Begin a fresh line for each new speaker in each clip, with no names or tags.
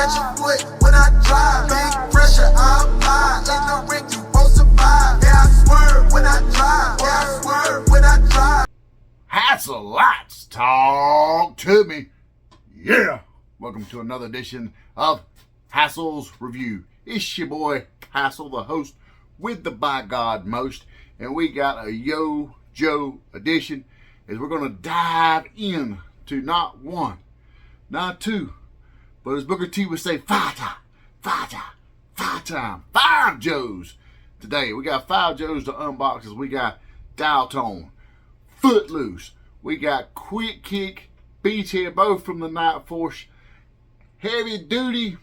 catch a foot when I drive. Big pressure, I apply. In the ring, you won't survive. Yeah, I swerve when I drive. Yeah, I swerve when I drive.
Hassel, let's talk to me. Yeah. Welcome to another edition of Hassel's Review. It's your boy Hassel, the host with the by God most, and we got a Yo-Joe edition as we're going to dive in to not one, not two, but as Booker T would say, five Joes. Today we got 5 Joes to unbox. We got Dial Tone, Footloose, we got Quick Kick, Beachhead, both from the Nightforce, Heavy Duty.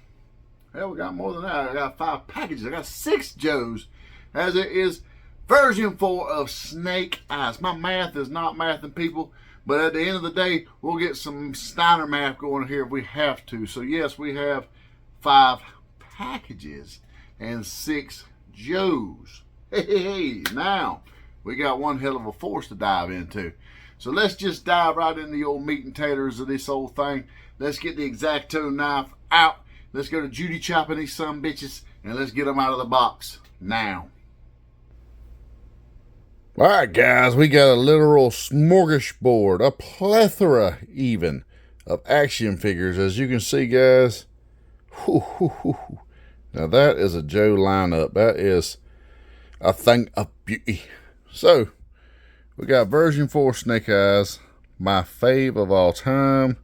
Hell, we got more than that. I got 5 packages. I got 6 Joes, as it is version 4 of Snake Eyes. My math is not mathing, people, but at the end of the day, we'll get some Steiner math going here if we have to. So yes, we have 5 packages and 6 Joes. Hey, now we got one hell of a force to dive into. So let's just dive right into the old meat and taters of this old thing. Let's get the X-Acto knife out. Let's go to Judy chopping these some bitches, and let's get them out of the box now. All right, guys, we got a literal smorgasbord, a plethora even of action figures. As you can see, guys, now that is a Joe lineup. That is a thing of beauty. So we got version 4 Snake Eyes, my fave of all time.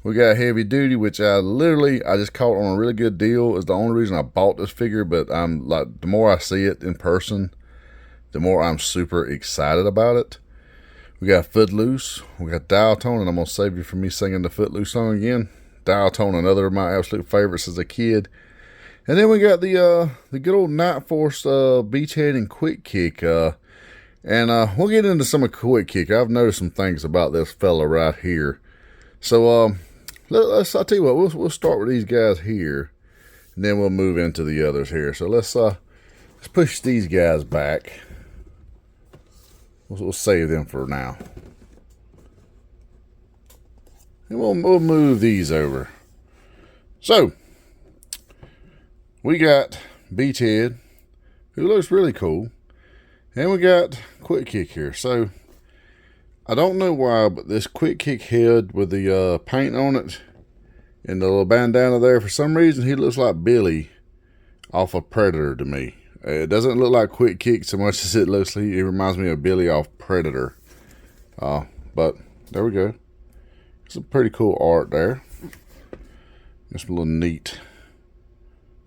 We got Heavy Duty, which I just caught on a really good deal. Is the only reason I bought this figure, but I'm like, the more I see it in person, the more I'm super excited about it. We got Footloose, we got Dial Tone, and I'm gonna save you from me singing the Footloose song again. Dial Tone, another of my absolute favorites as a kid. And then we got the good old Nightforce Beachhead and Quick Kick. And we'll get into some of Quick Kick. I've noticed some things about this fella right here. So I'll tell you what, we'll start with these guys here, and then we'll move into the others here. So let's push these guys back. We'll save them for now, and we'll move these over. So we got Beachhead, who looks really cool, and we got Quick Kick here. So I don't know why, but this Quick Kick head with the paint on it and the little bandana there, for some reason he looks like Billy off of Predator to me. It doesn't look like Quick Kick so much as it looks like, it reminds me of Billy off Predator. But there we go. Some pretty cool art there. Just a little neat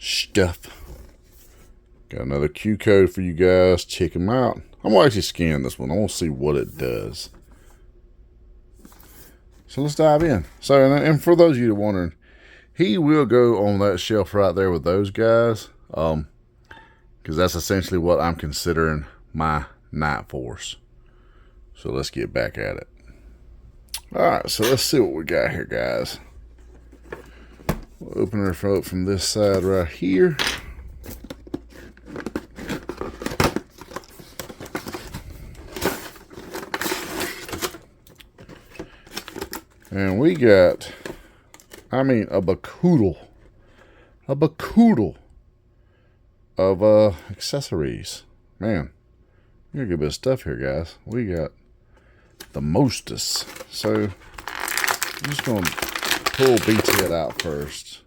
stuff. Got another Q code for you guys. Check them out. I'm going to actually scan this one. I want to see what it does. So let's dive in. So, and for those of you wondering, he will go on that shelf right there with those guys. Because that's essentially what I'm considering my Nightforce. So let's get back at it. Alright, so let's see what we got here, guys. We'll open her up from this side right here. And we got, I mean, a bacoodle of accessories. Man, we got a good bit of stuff here, guys. We got the mostest. So I'm just gonna pull Beachhead out first.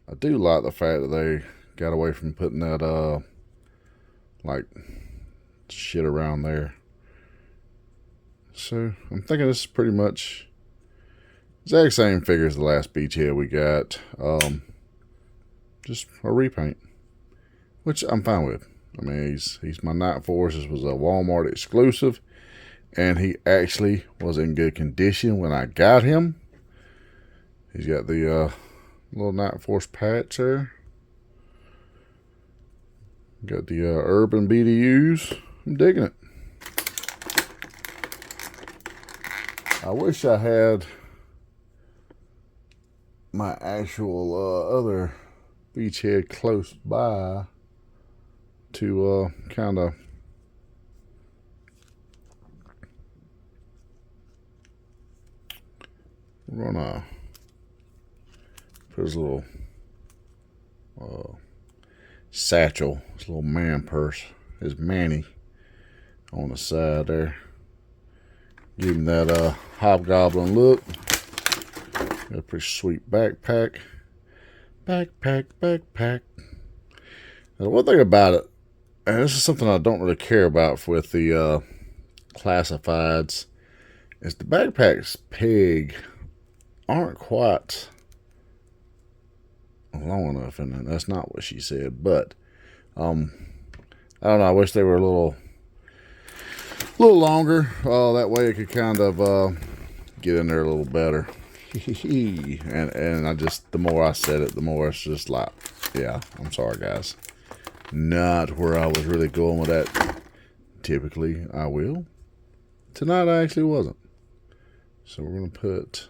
I do like the fact that they got away from putting that like shit around there. So I'm thinking this is pretty much exact same figure as the last Beachhead we got. Just a repaint, which I'm fine with. I mean, he's my Nightforce. This was a Walmart exclusive, and he actually was in good condition when I got him. He's got the little Nightforce patch there. Got the urban BDUs. I'm digging it. I wish I had my actual other Beachhead close by to kind of we're gonna Put his little satchel, his little man purse, his manny on the side there. Give him that hobgoblin look. Got a pretty sweet backpack. Backpack. Now, one thing about it, and this is something I don't really care about with the classifieds, is the backpack's peg aren't quite long enough, and that's not what she said. But I don't know. I wish they were a little longer. That way it could kind of get in there a little better. and I just, the more I said it, the more it's just like, yeah, I'm sorry guys, not where I was really going with that. Typically I will. Tonight I actually wasn't. So we're gonna put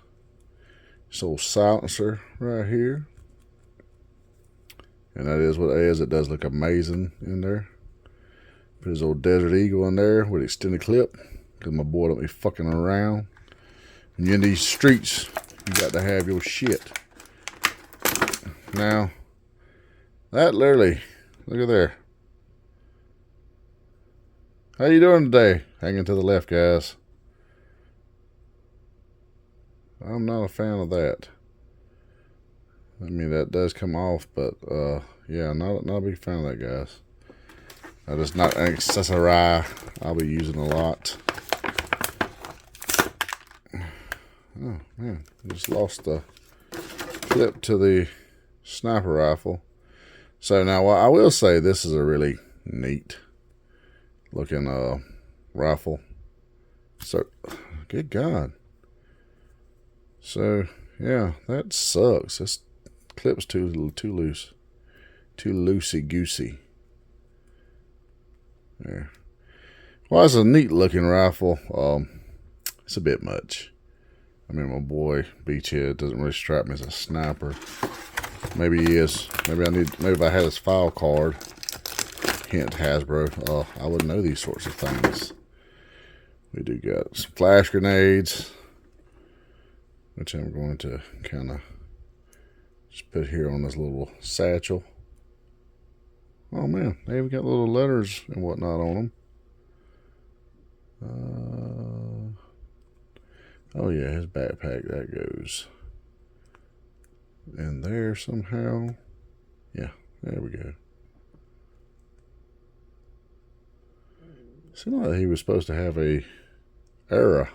this old silencer right here, and that is what it is. It does look amazing in there. Put his old Desert Eagle in there with extended clip, because my boy don't be fucking around. When you're in these streets, you got to have your shit. Now, that literally, look at there. How you doing today? Hanging to the left, guys. I'm not a fan of that. I mean, that does come off, but yeah, not a big fan of that, guys. That is not an accessory I'll be using a lot. Oh man, I just lost the clip to the sniper rifle. So now I will say this is a really neat looking rifle. So, good God. So yeah, that sucks. This clip's too loose, too loosey goosey. There. Well, it's a neat looking rifle. It's a bit much. I mean, my boy Beachhead doesn't really strike me as a sniper. Maybe he is. Maybe if I had his file card. Hint Hasbro. I would know these sorts of things. We do got some flash grenades, which I'm going to kind of just put here on this little satchel. Oh man, they even got little letters and whatnot on them. Oh yeah, his backpack, that goes in there somehow. Yeah, there we go. Seemed like he was supposed to have a era,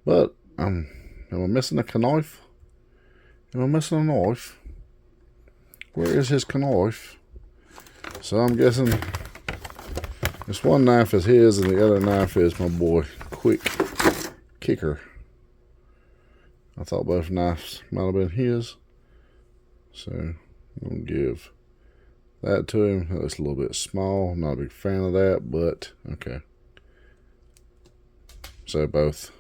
but am I missing a knife? Am I missing a knife? Where is his knife? So I'm guessing this one knife is his and the other knife is my boy Quick Kicker. I thought both knives might have been his. So I'm going to give that to him. That looks a little bit small. I'm not a big fan of that, but okay. So both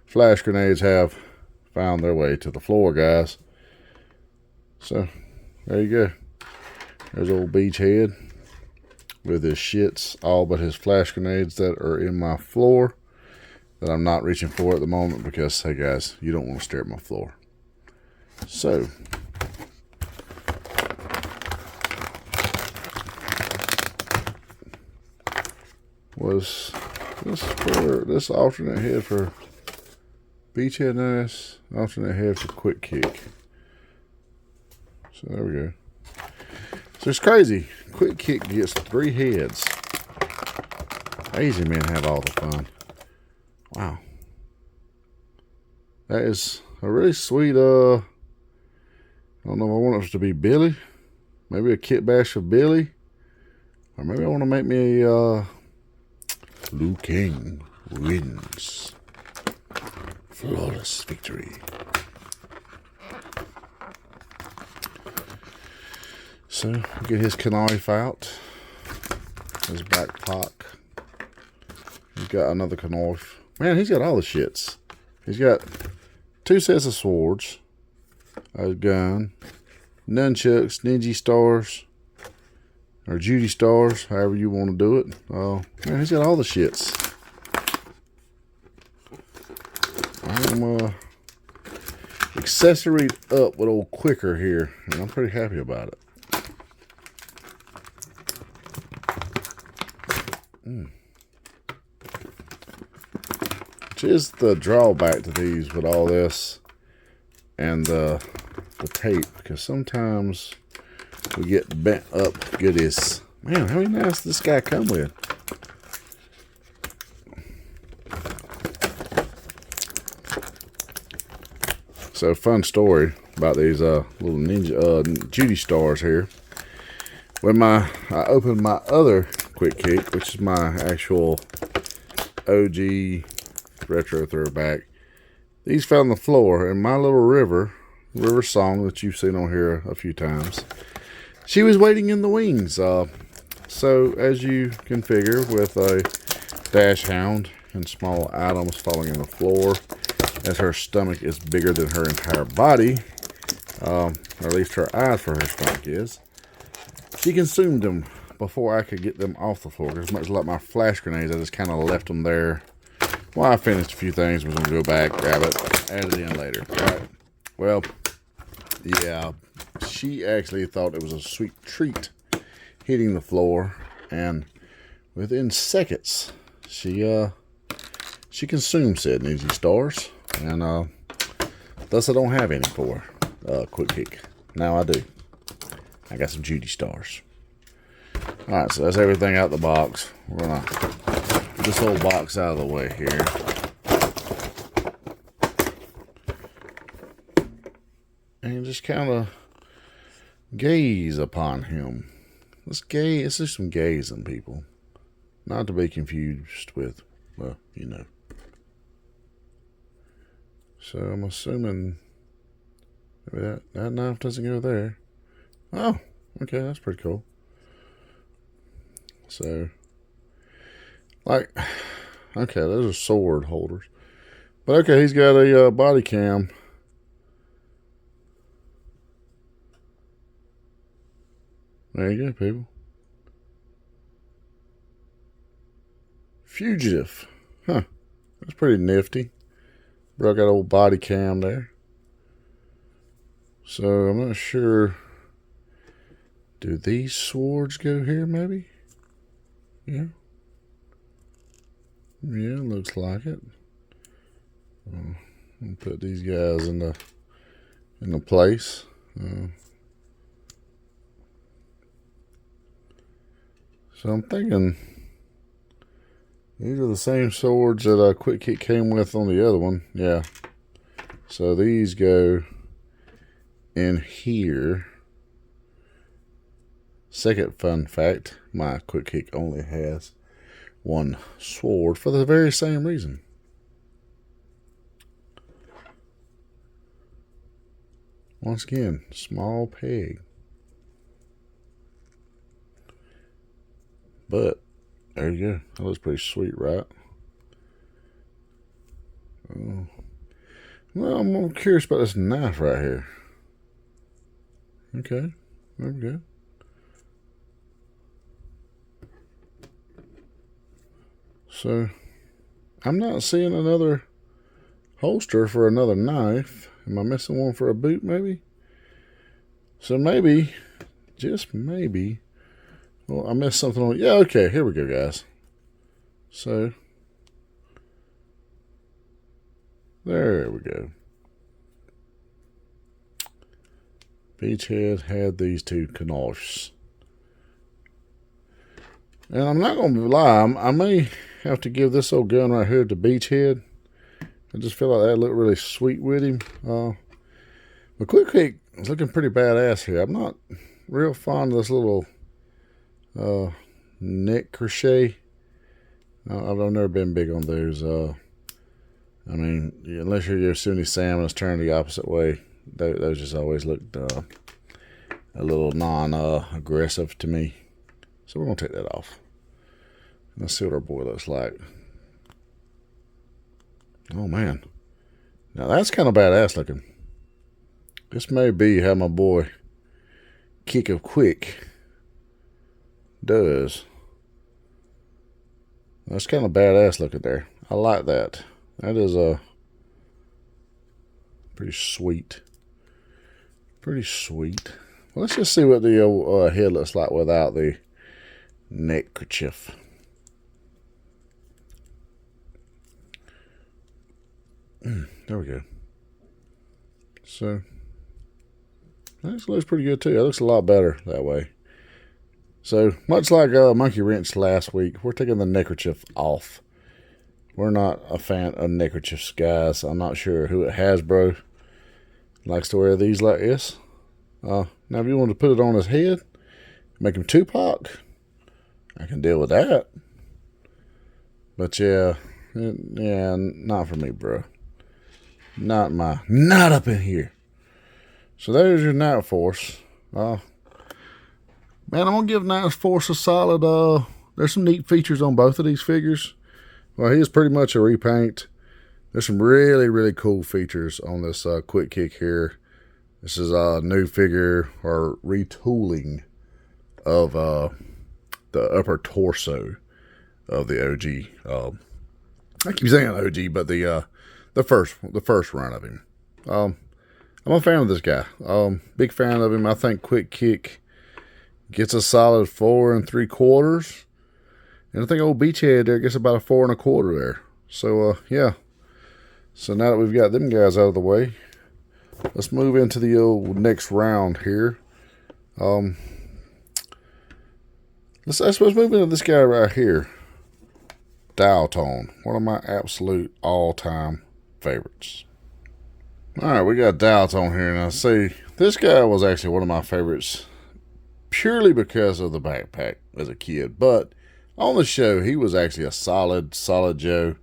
flash grenades have found their way to the floor, guys. So there you go. There's old Beachhead with his shits, all but his flash grenades that are in my floor that I'm not reaching for at the moment because, hey guys, you don't want to stare at my floor. So, was this for this alternate head for Beachhead? Nice. Alternate head for Quick Kick. So there we go. So it's crazy. Quick Kick gets 3 heads. Asian men have all the fun. Wow. That is a really sweet, I don't know if I want it to be Billy. Maybe a kit bash of Billy. Or maybe I want to make me a, Liu Kang wins. Flawless victory. So, get his knife out. His backpack. He's got another knife. Man, he's got all the shits. He's got 2 sets of swords. A gun. Nunchucks, ninja stars. Or Judy stars, however you want to do it. Oh, man, he's got all the shits. I'm accessoried up with old Quicker here, and I'm pretty happy about it. Which is the drawback to these with all this and the tape, because sometimes we get bent up goodies. Man, how many knives does this guy come with? So, fun story about these little ninja Judy stars here. When I opened my other Quick Kick, which is my actual OG retro throwback, these fell on the floor in my little river song that you've seen on here a few times. She was waiting in the wings. So as you can figure, with a dash hound and small items falling on the floor, as her stomach is bigger than her entire body, or at least her eyes for her stomach is, she consumed them before I could get them off the floor. As much like my flash grenades, I just kind of left them there. Well, I finished a few things. We're going to go back, grab it, add it in later. Right. Well, yeah, she actually thought it was a sweet treat hitting the floor, and within seconds, she consumed said Ninja Stars, and thus I don't have any for Quick Kick. Now I do. I got some Judy Stars. Alright, so that's everything out the box. We're gonna get this whole box out of the way here. And just kind of gaze upon him. Let's do some gazing, people. Not to be confused with, well, you know. So I'm assuming maybe that knife doesn't go there. Oh, okay, that's pretty cool. So, like, okay, those are sword holders. But okay, he's got a body cam. There you go, people. Fugitive. Huh. That's pretty nifty. Bro, got old body cam there. So, I'm not sure. Do these swords go here, maybe? Yeah. Yeah, looks like it. I'll put these guys in the place. So I'm thinking these are the same swords that Quick Kick came with on the other one. Yeah. So these go in here. Second fun fact, my Quick Kick only has one sword for the very same reason. Once again, small peg. But, there you go. That looks pretty sweet, right? Well, I'm curious about this knife right here. Okay, there we go. So, I'm not seeing another holster for another knife. Am I missing one for a boot, maybe? So maybe, just maybe, well, I missed something on, yeah, okay, here we go, guys. So, there we go. Beachhead had these two knives. And I'm not going to lie, I may have to give this old gun right here to Beachhead. I just feel like that looked really sweet with him. But Quick Kick is looking pretty badass here. I'm not real fond of this little neck crochet. I've never been big on those. I mean, unless you're Yosemite Sam and it's turned the opposite way, those just always looked a little non-aggressive to me. So we're going to take that off. Let's see what our boy looks like. Oh, man. Now, that's kind of badass looking. This may be how my boy Kick of Quick does. That's kind of badass looking there. I like that. That is Pretty sweet. Pretty sweet. Well, let's just see what the old head looks like without the neckerchief. There we go. So, that looks pretty good too. It looks a lot better that way. So, much like Monkey Wrench last week, we're taking the neckerchief off. We're not a fan of neckerchiefs, guys. I'm not sure who at Hasbro likes to wear these like this. Now, if you want to put it on his head, make him Tupac, I can deal with that. But yeah, not for me, bro. Not up in here. So there's your Nightforce. Man, I'm gonna give Nightforce a solid. There's some neat features on both of these figures. Well, he is pretty much a repaint. There's some really, really cool features on this Quick Kick here. This is a new figure or retooling of the upper torso of the OG. I keep saying OG, but the first run of him. I'm a fan of this guy. Big fan of him. I think Quick Kick gets a solid 4 3/4. And I think old Beachhead there gets about a 4 1/4 there. So, yeah. So now that we've got them guys out of the way, let's move into the old next round here. Let's move into this guy right here. Dial Tone. One of my absolute all-time favorites. Alright, we got Dial Tone here. Now, see, this guy was actually one of my favorites purely because of the backpack as a kid. But on the show, he was actually a solid Joe.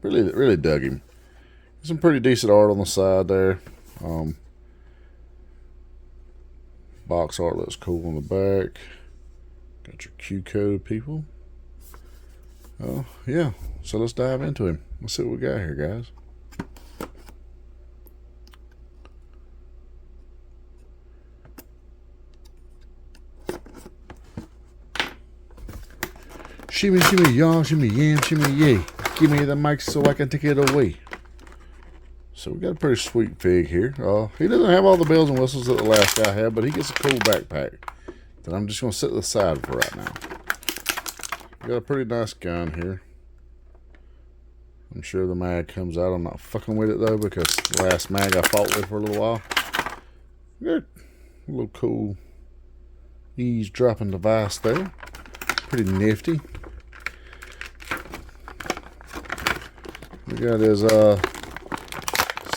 Really dug him. Some pretty decent art on the side there. Box art looks cool on the back. Got your Q code, people. Yeah. So let's dive into him. Let's see what we got here, guys. Shimmy, shimmy, y'all, shimmy, yam, shimmy, yay. Give me the mic so I can take it away. So we got a pretty sweet fig here. He doesn't have all the bells and whistles that the last guy had, but he gets a cool backpack that I'm just going to set to the side for right now. We got a pretty nice gun here. I'm sure the mag comes out. I'm not fucking with it though, because the last mag I fought with for a little while. Got a little cool eavesdropping device there. Pretty nifty. We got his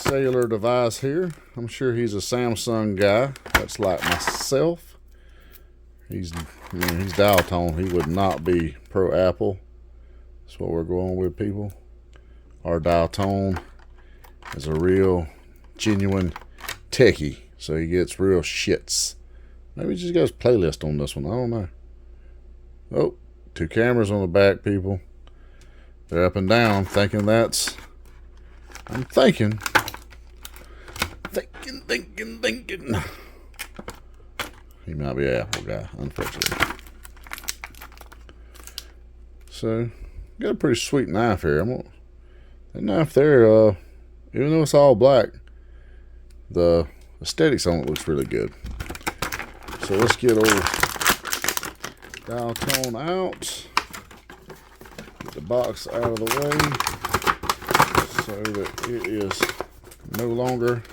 cellular device here. I'm sure he's a Samsung guy. That's like myself. He's dial tone. He would not be pro Apple. That's what we're going with, people. Our dial tone is a real genuine techie, so he gets real shits. Maybe he just got his playlist on this one. I don't know. Oh, 2 cameras on the back, people. They're up and down, thinking that's... I'm thinking. He might be an Apple guy, unfortunately. So, got a pretty sweet knife here. That knife there, even though it's all black, the aesthetics on it looks really good. So let's get old dial tone out. Get the box out of the way so that it is no longer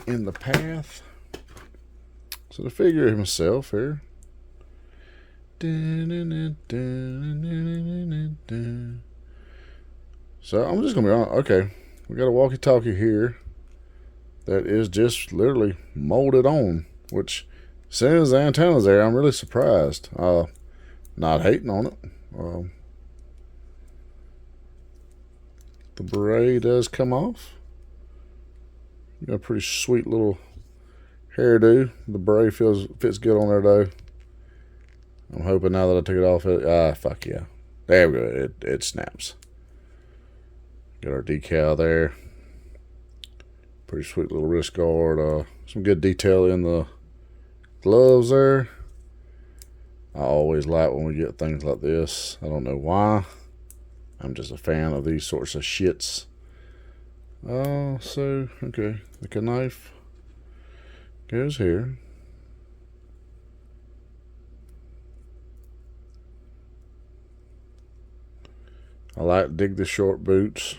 in the path. So the figure himself here. So I'm just gonna be honest. Okay, we got a walkie-talkie here that is just literally molded on, which as soon as the antenna's there, I'm really surprised. Not hating on it. The beret does come off. Got a pretty sweet little hairdo. The beret fits good on there though. I'm hoping now that I took it off, fuck yeah. There we go. It snaps. Got our decal there. Pretty sweet little wrist guard. Some good detail in the gloves there. I always like when we get things like this. I don't know why. I'm just a fan of these sorts of shits. So, okay, like a knife goes here. I like to dig the short boots.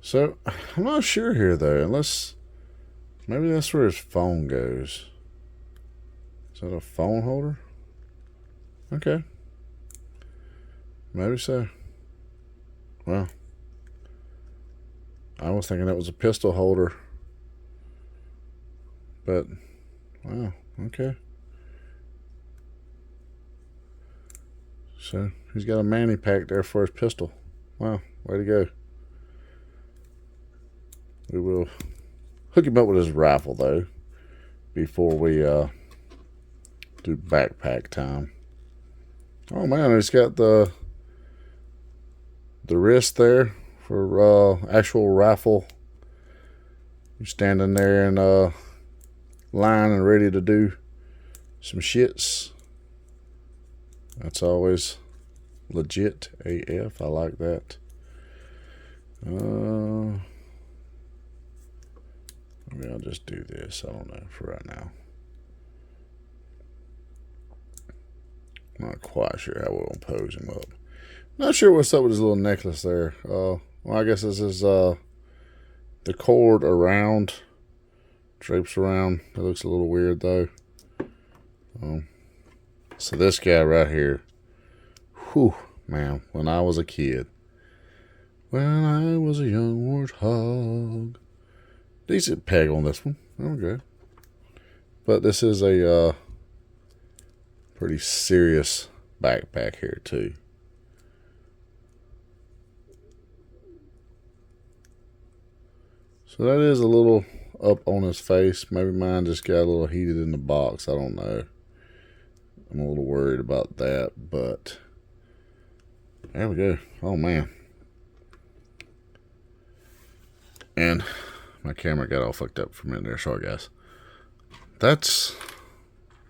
So, I'm not sure here though, unless maybe that's where his phone goes. Is that a phone holder? Okay. Maybe so. Well, I was thinking that was a pistol holder. But, wow, okay. So, he's got a manny pack there for his pistol. Wow, way to go. We will hook him up with his rifle, though, before we do backpack time. Oh, man, he's got the wrist there for actual rifle. You're standing there in line and ready to do some shits. That's always legit AF. I like that. Maybe I'll just do this. I don't know for right now. Not quite sure how we'll pose him up. Not sure what's up with his little necklace there. Well, I guess this is the cord around, drapes around. It looks a little weird though. So this guy right here, whew, man, when I was a kid, when I was a young warthog. Decent peg on this one. Okay. But this is a pretty serious backpack here too. So that is a little up on his face. Maybe mine just got a little heated in the box. I don't know. I'm a little worried about that, but there we go. Oh man. And my camera got all fucked up for a minute there. Sorry guys. That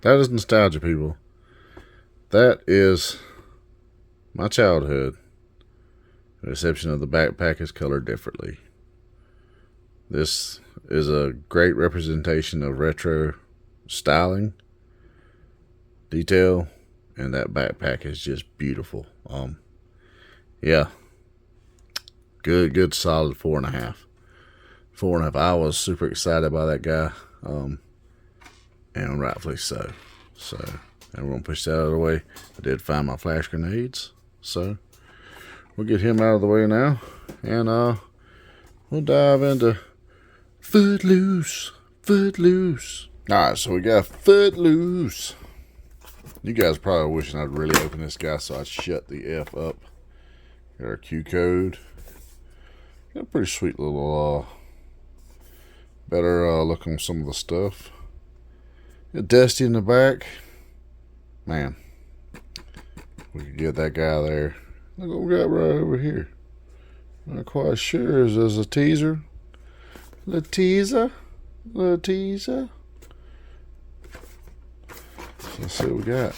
is nostalgia, people. That is my childhood. The exception of the backpack is colored differently. This is a great representation of retro styling, detail, and that backpack is just beautiful. Yeah, good solid 4.5. 4.5. I was super excited by that guy, and rightfully so. And we're gonna push that out of the way. I did find my flash grenades, so we'll get him out of the way now, and we'll dive into Footloose. Alright, so we got Footloose. You guys are probably wishing I'd really open this guy so I'd shut the F up. Got our Q code. Got a pretty sweet little better look on some of the stuff. Got Dusty in the back. Man, we could get that guy there. Look what we got right over here. Not quite sure. Is this a teaser? Little teaser. Let's see what we got.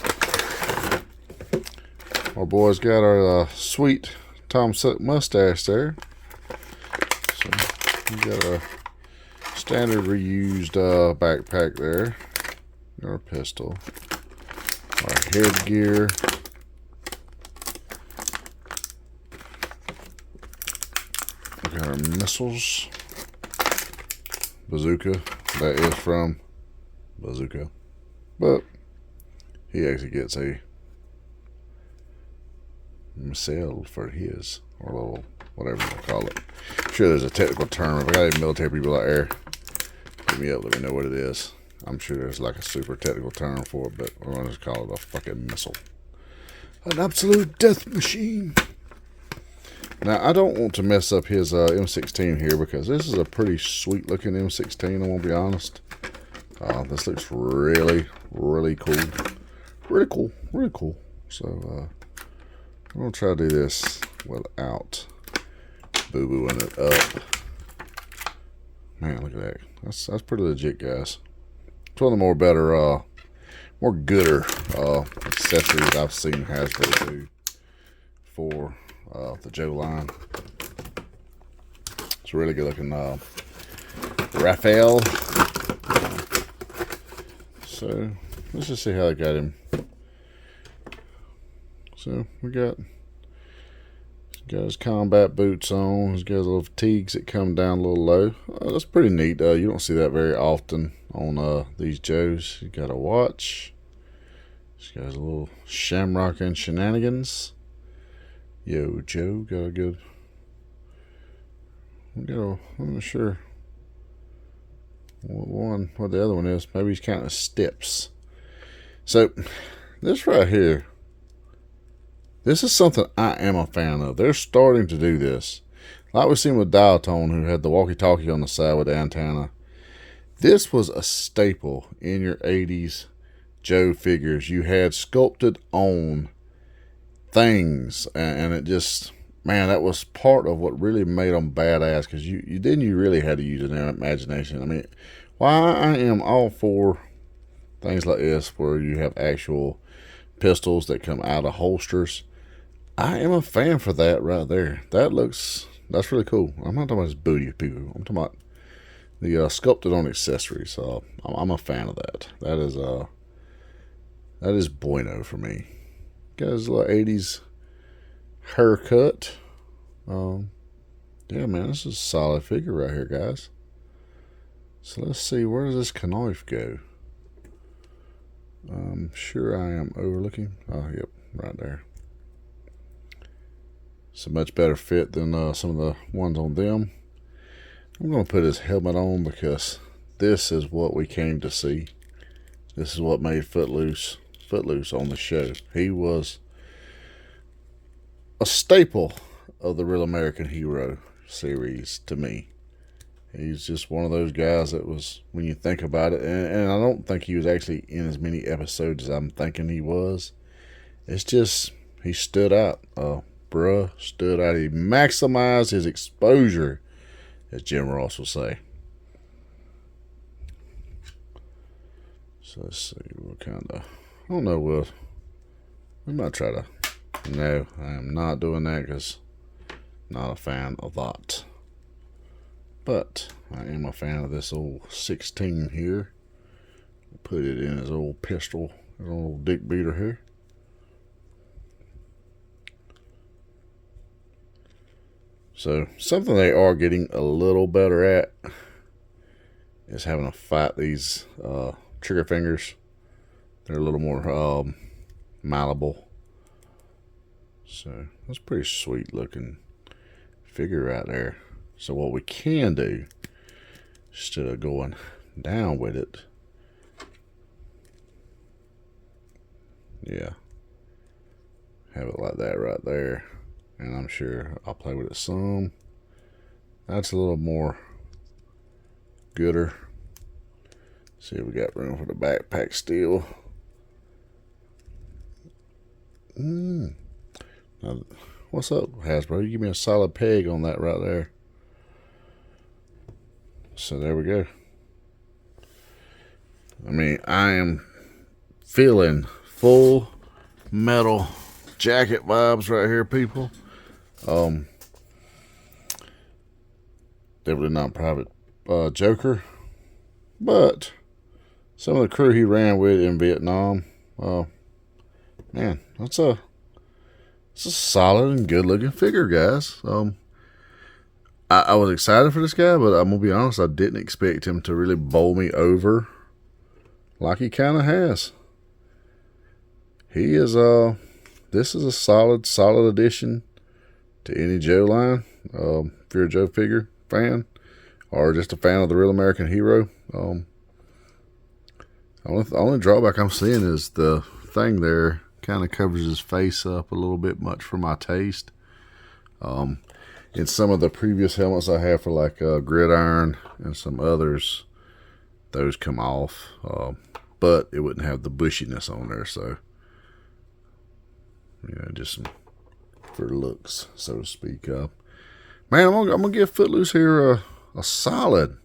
Our boys got our sweet Tom Selleck mustache there. So we got a standard reused backpack there. Got our pistol. Our headgear. We got our missiles. Bazooka. That is from Bazooka. But he actually gets a missile for his, or a little, whatever you call it. I'm sure there's a technical term. If I got any military people out there, hit me up, let me know what it is. I'm sure there's like a super technical term for it, but we're going to just call it a fucking missile. An absolute death machine. Now, I don't want to mess up his M16 here because this is a pretty sweet looking M16, I won't be honest. This looks really cool. Really cool. So, I'm going to try to do this without boo-booing it up. Man, look at that. That's pretty legit, guys. It's one of the more better, more gooder accessories I've seen Hasbro do for the Joe line. It's a really good looking Raphael. So let's just see how they got him. So we got his combat boots on. He's got his little fatigues that come down a little low. That's pretty neat. You don't see that very often on these Joes. He got a watch. He's got his little shamrock and shenanigans. Yo, Joe, got a good. I'm not sure what the other one is. Maybe he's counting steps. So this right here. This is something I am a fan of. They're starting to do this. Like we've seen with Dialtone, who had the walkie-talkie on the side with the antenna. This was a staple in your 80s Joe figures. You had sculpted on things. And it just, man, that was part of what really made them badass. Because you really had to use an imagination. I mean, why I am all for things like this where you have actual pistols that come out of holsters. I am a fan for that right there. That's really cool. I'm not talking about his booty, people. I'm talking about the sculpted on accessories. So I'm a fan of that. That is bueno for me. Got his little 80s haircut. Yeah, man, this is a solid figure right here, guys. So let's see, where does this knife go? I'm sure I am overlooking. Oh, yep, right there. It's a much better fit than some of the ones on them. I'm going to put his helmet on because this is what we came to see. This is what made Footloose on the show. He was a staple of the Real American Hero series to me. He's just one of those guys that was, when you think about it, and I don't think he was actually in as many episodes as I'm thinking he was. It's just, he stood out. Bruh stood out. He maximized his exposure, as Jim Ross will say. So let's see what kind of, I don't know, we might try to, no, I am not doing that because I'm not a fan of that. But I am a fan of this old 16 here. Put it in his old pistol, his old dick beater here. So something they are getting a little better at is having to fight these trigger fingers. They're a little more malleable. So that's pretty sweet looking figure right there. So what we can do, instead of going down with it, yeah, have it like that right there. And I'm sure I'll play with it some. That's a little more gooder. See if we got room for the backpack still. Now, what's up, Hasbro? You give me a solid peg on that right there. So there we go. I mean, I am feeling full metal jacket vibes right here, people. Definitely not Private Joker, but some of the crew he ran with in Vietnam. Man, it's a solid and good looking figure, guys. I was excited for this guy, but I'm gonna be honest, I didn't expect him to really bowl me over like he kind of has. He is this is a solid addition to any Joe line. If you're a Joe figure fan or just a fan of the Real American Hero, the only drawback I'm seeing is the thing there kind of covers his face up a little bit much for my taste. In some of the previous helmets I have for like Gridiron and some others, those come off, but it wouldn't have the bushiness on there. So, you know, just some for looks, so to speak. Man, I'm gonna give Footloose here a solid,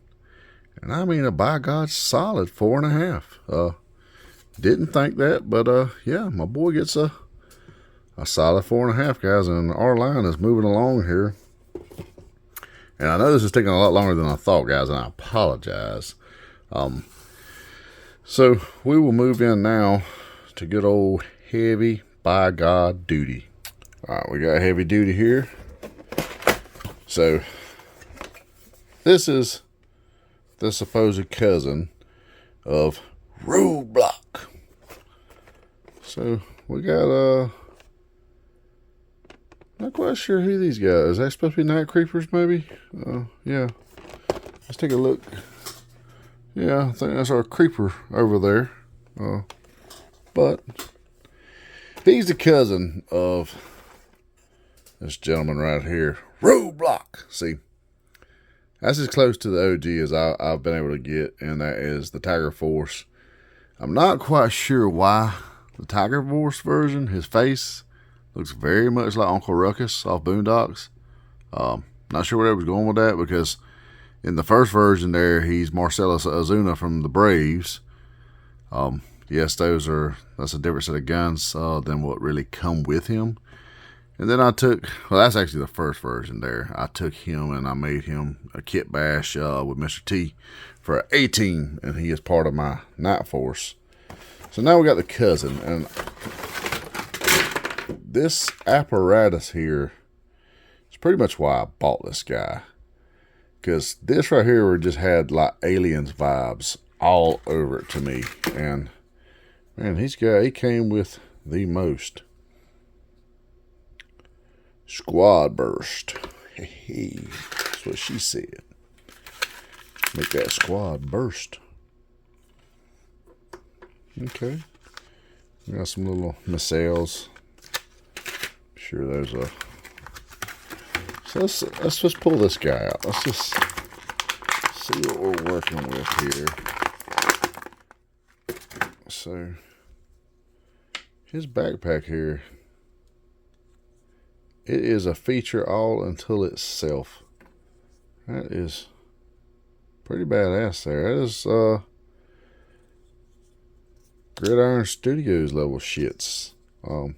and I mean a by God solid 4.5. Didn't think that, but yeah, my boy gets a a solid 4.5, guys, and our line is moving along here. And I know this is taking a lot longer than I thought, guys, and I apologize. So we will move in now to good old heavy by God duty. All right, we got heavy duty here. So this is the supposed cousin of Roadblock. So we got not quite sure who these guys. Is that supposed to be night creepers, maybe? Yeah. Let's take a look. Yeah, I think that's our creeper over there. But he's the cousin of this gentleman right here, Roadblock. See, that's as close to the OG as I've been able to get, and that is the Tiger Force. I'm not quite sure why the Tiger Force version, his face looks very much like Uncle Ruckus off Boondocks. Not sure where they was going with that, because in the first version there, he's Marcellus Ozuna from the Braves. Yes, that's a different set of guns than what really come with him. And then I took, well, that's actually the first version there. I took him and I made him a kit bash with Mr. T for an A-Team, and he is part of my Nightforce. So now we got the cousin, and this apparatus here is pretty much why I bought this guy. Because this right here just had like Aliens vibes all over it to me. And man, he came with the most. Squad burst. Hey, that's what she said. Make that squad burst. Okay. We got some little missiles. Sure, there's a. So let's just pull this guy out. Let's just see what we're working with here. So his backpack here, it is a feature all until itself. That is pretty badass there. That is Gridiron Studios level shits. I'm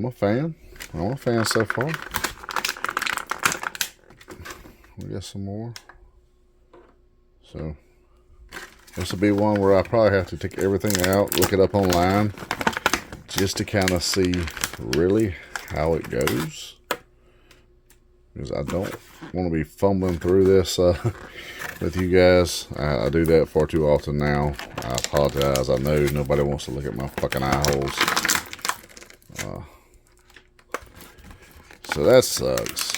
a fan. I'm a fan so far. We got some more. So this will be one where I probably have to take everything out, look it up online, just to kind of see really how it goes. Because I don't want to be fumbling through this with you guys. I do that far too often now. I apologize. I know nobody wants to look at my fucking eye holes. So that sucks.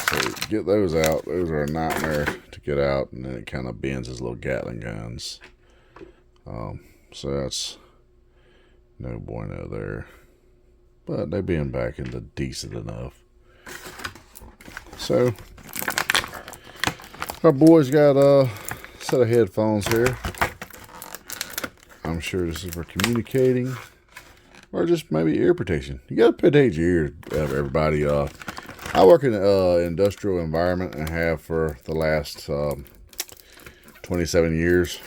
So get those out. Those are a nightmare to get out, and then it kind of bends his little Gatling guns. So that's no bueno there. But they being back into decent enough. So our boy's got a set of headphones here. I'm sure this is for communicating, or just maybe ear protection. You gotta protect your ears, everybody. I work in an industrial environment and have for the last 27 years.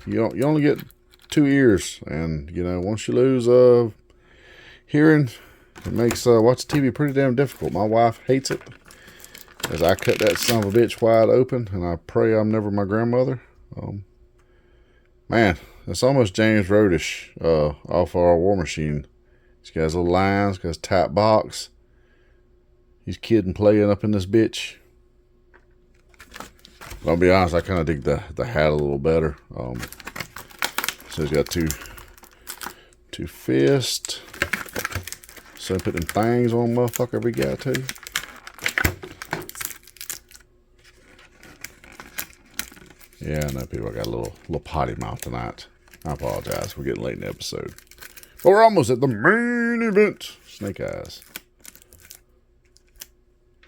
You only get 2 ears, and you know, once you lose hearing, it makes watching TV pretty damn difficult. My wife hates it, as I cut that son of a bitch wide open, and I pray I'm never my grandmother. Man, it's almost James Rodish off our War Machine. He's got his little lines, got his tight box. He's kidding playing up in this bitch. I'll be honest, I kind of dig the hat a little better. So he's got two fists. So put them fangs on motherfucker if we got to. Yeah, I know people got a little potty mouth tonight. I apologize. We're getting late in the episode. But we're almost at the main event. Snake Eyes.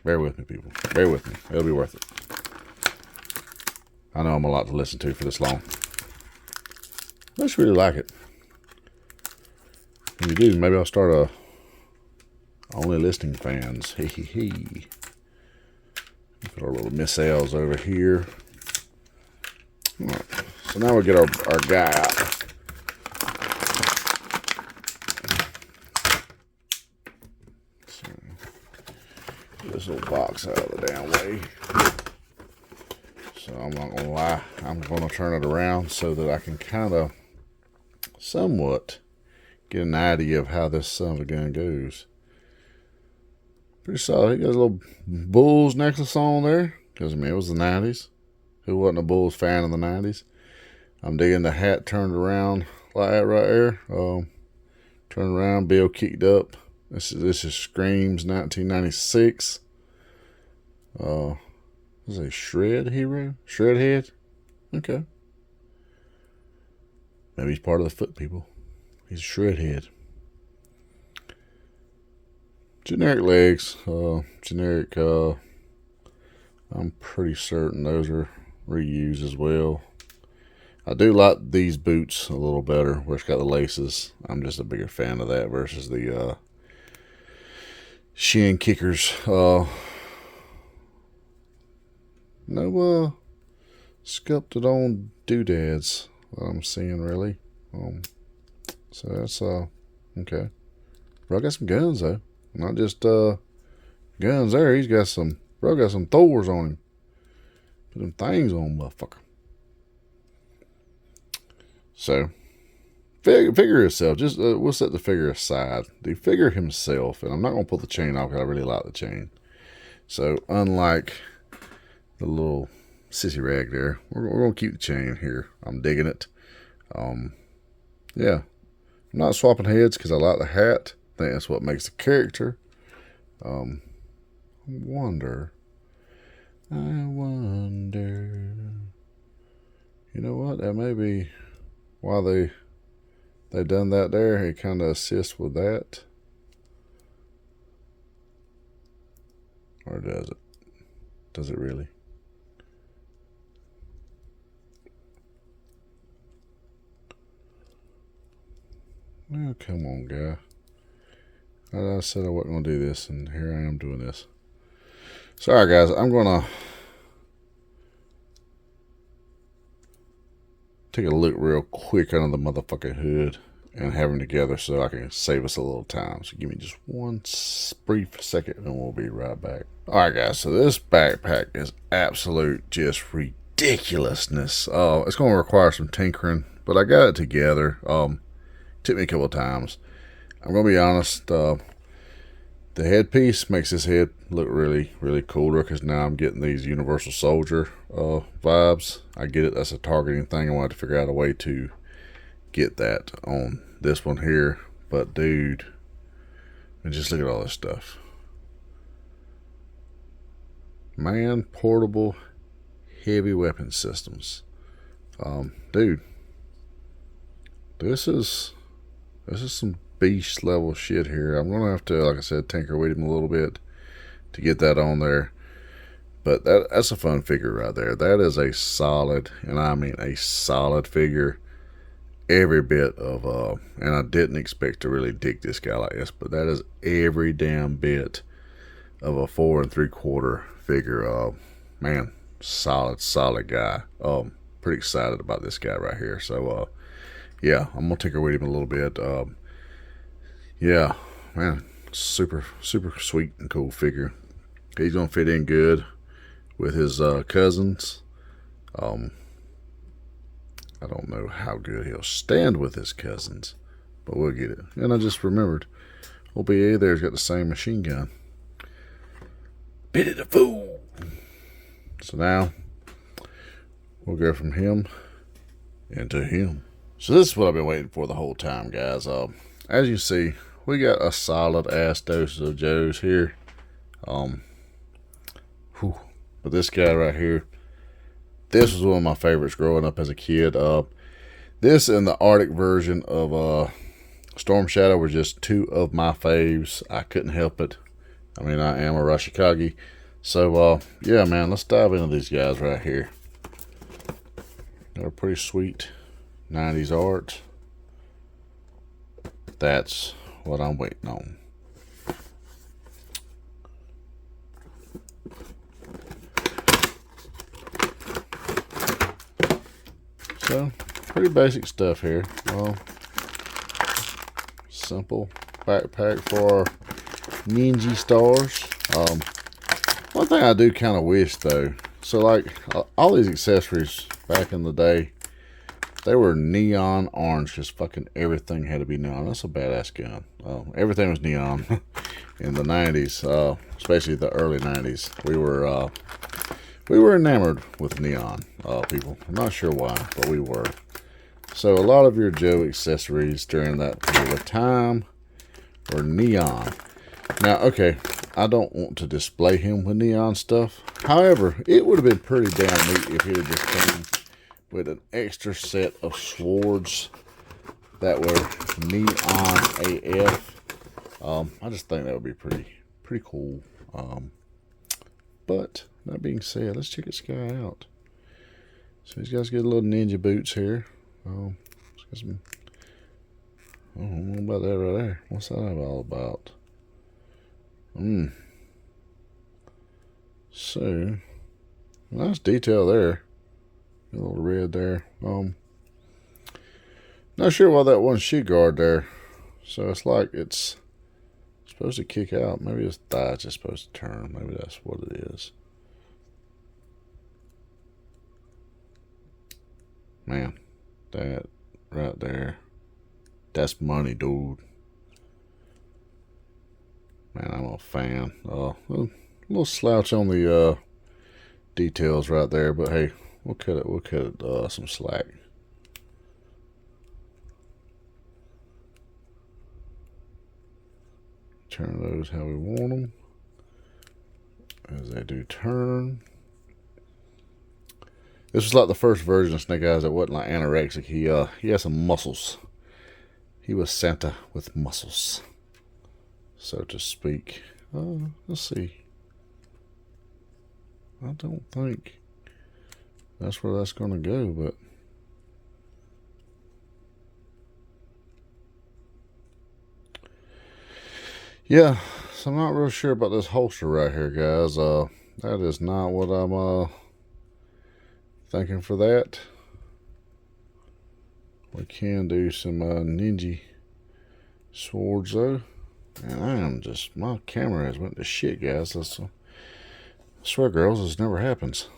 Bear with me, people. Bear with me. It'll be worth it. I know I'm a lot to listen to for this long. I just really like it. If you do, maybe I'll start a only listening fans. Hee hee hee. Put our little missiles over here. All right. So now we get our guy out. this little box out of the damn way. So I'm not gonna lie, I'm gonna turn it around so that I can kind of somewhat get an idea of how this son of a gun goes. Pretty solid. He got a little Bulls necklace on there, because I mean it was the 90s. Who wasn't a Bulls fan in the 90s? I'm digging the hat turned around like that right there. Turned around, bill kicked up. This is Scream's 1996. Is a Shred hero? Shred head? Okay. Maybe he's part of the Foot people. He's a Shred head. Generic legs. Generic, I'm pretty certain those are reused as well. I do like these boots a little better, where it's got the laces. I'm just a bigger fan of that versus the shin kickers. No sculpted on doodads that I'm seeing really. So that's okay. Bro, I got some guns though. Not just guns there. He's got some, bro got some Thors on him. Put them things on, motherfucker. So, figure itself, just we'll set the figure aside. The figure himself, and I'm not going to pull the chain off because I really like the chain. So, unlike the little sissy rag there, we're going to keep the chain here. I'm digging it. Yeah. I'm not swapping heads because I like the hat. I think that's what makes the character. I wonder. You know what? That may be why they done that there. It kind of assists with that. Or does it? Does it really? Oh, come on, guy. I said I wasn't going to do this, and here I am doing this. Sorry, guys. I'm going to take a look real quick under the motherfucking hood and have them together so I can save us a little time. So give me just one brief second and we'll be right back. Alright guys, so this backpack is absolute just ridiculousness. It's going to require some tinkering, but I got it together. Took me a couple of times. I'm going to be honest, the headpiece makes this head look really, really cooler because now I'm getting these Universal Soldier vibes. I get it. That's a targeting thing. I wanted to figure out a way to get that on this one here. But, dude, and just look at all this stuff. Man, portable, heavy weapon systems. Dude, this is some beast level shit here. I'm gonna have to, like I said, tinker with him a little bit to get that on there. But that's a fun figure right there. That is a solid, and I mean a solid figure. Every bit of and I didn't expect to really dig this guy like this, but that is every damn bit of a 4 3/4 figure. Man, solid guy. Pretty excited about this guy right here. So yeah, I'm gonna tinker with him a little bit. Yeah, man, super sweet and cool figure. He's gonna fit in good with his cousins. I don't know how good he'll stand with his cousins, but we'll get it. And I just remembered, OBA there's got the same machine gun. Pity the fool. So now we'll go from him into him. So this is what I've been waiting for the whole time, guys. As you see, we got a solid ass dose of Joes here. But this guy right here, this was one of my favorites growing up as a kid. This and the Arctic version of Storm Shadow were just two of my faves. I couldn't help it. I mean, I am a Rashikage. So, yeah, man, let's dive into these guys right here. They're pretty sweet 90s art. That's what I'm waiting on. So, pretty basic stuff here. Well, simple backpack for our Ninja Stars. One thing I do kind of wish though, so like all these accessories back in the day, they were neon orange. Just fucking everything had to be neon. That's a badass gun. Everything was neon in the 90s, especially the early 90s. We were enamored with neon, people. I'm not sure why, but we were. So a lot of your Joe accessories during that period of time were neon. Now, okay, I don't want to display him with neon stuff. However, it would have been pretty damn neat if he had just came with an extra set of swords that were neon AF. I just think that would be pretty cool. But that being said, let's check this guy out. So he's got little ninja boots here. He's got some, I don't know about that right there. What's that all about? So nice detail there. A little red there. Not sure why that one shoe guard there. So it's like it's supposed to kick out. Maybe his thigh's just supposed to turn. Maybe that's what it is. Man, that right there, that's money, dude. Man, I'm a fan. A little slouch on the details right there, but hey, we'll cut it some slack. Turn those how we want them, as they do turn. This was like the first version of Snake Eyes that wasn't like anorexic. He had some muscles. He was Santa with muscles, so to speak. Let's see. I don't think that's where that's going to go, but yeah. So I'm not real sure about this holster right here, guys. That is not what I'm thinking for that. We can do some ninja swords though. And my camera has went to shit, guys. I swear, girls, this never happens.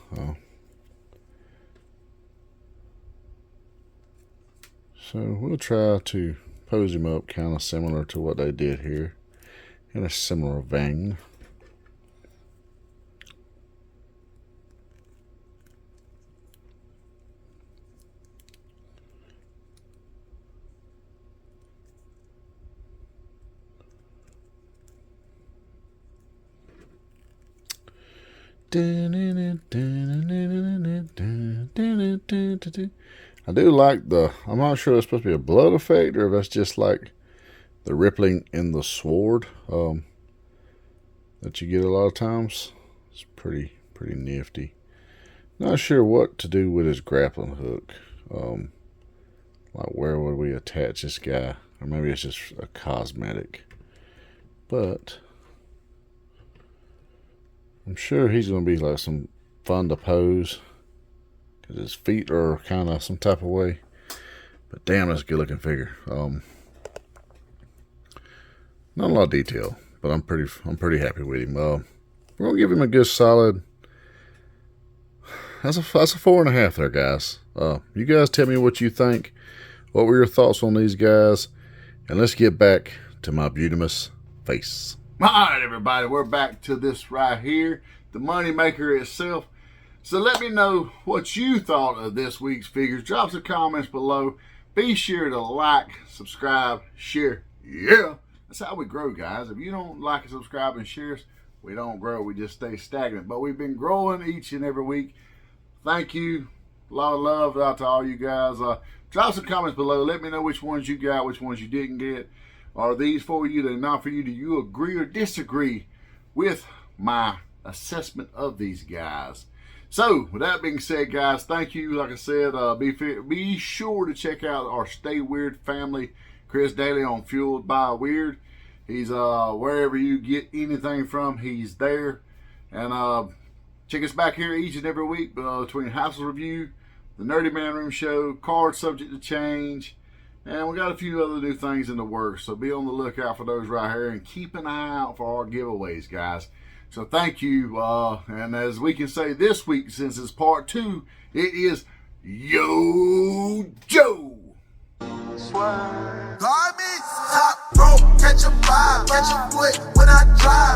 So we'll try to pose him up kind of similar to what they did here, in a similar vein. I do like I'm not sure it's supposed to be a blood effect or if that's just like the rippling in the sword that you get a lot of times. It's pretty nifty. Not sure what to do with his grappling hook. Like where would we attach this guy? Or maybe it's just a cosmetic. But I'm sure he's going to be like some fun to pose, because his feet are kind of some type of way. But damn, that's a good looking figure. Not a lot of detail, but I'm pretty happy with him. We're gonna give him a good solid. That's a 4.5 there, guys. You guys tell me what you think. What were your thoughts on these guys? And let's get back to my beautimous face. Alright, everybody, we're back to this right here, the money maker itself. So let me know what you thought of this week's figures. Drop some comments below. Be sure to like, subscribe, share. Yeah, that's how we grow, guys. If you don't like and subscribe and share us, we don't grow. We just stay stagnant. But we've been growing each and every week. Thank you. A lot of love out to all you guys. Drop some comments below. Let me know which ones you got, which ones you didn't get. Are these for you? They're not for you? Do you agree or disagree with my assessment of these guys? So, with that being said, guys, thank you. Like I said, be sure to check out our Stay Weird family, Chris Daly on Fueled by Weird. He's wherever you get anything from, he's there. And check us back here each and every week between Hassel Review, the Nerdy Man Room Show, Card Subject to Change, and we got a few other new things in the works. So be on the lookout for those right here, and keep an eye out for our giveaways, guys. So thank you. And as we can say this week, since it's part 2, it is Yo Joe.
Garments, top rope, catch a vibe, catch a foot when I drive.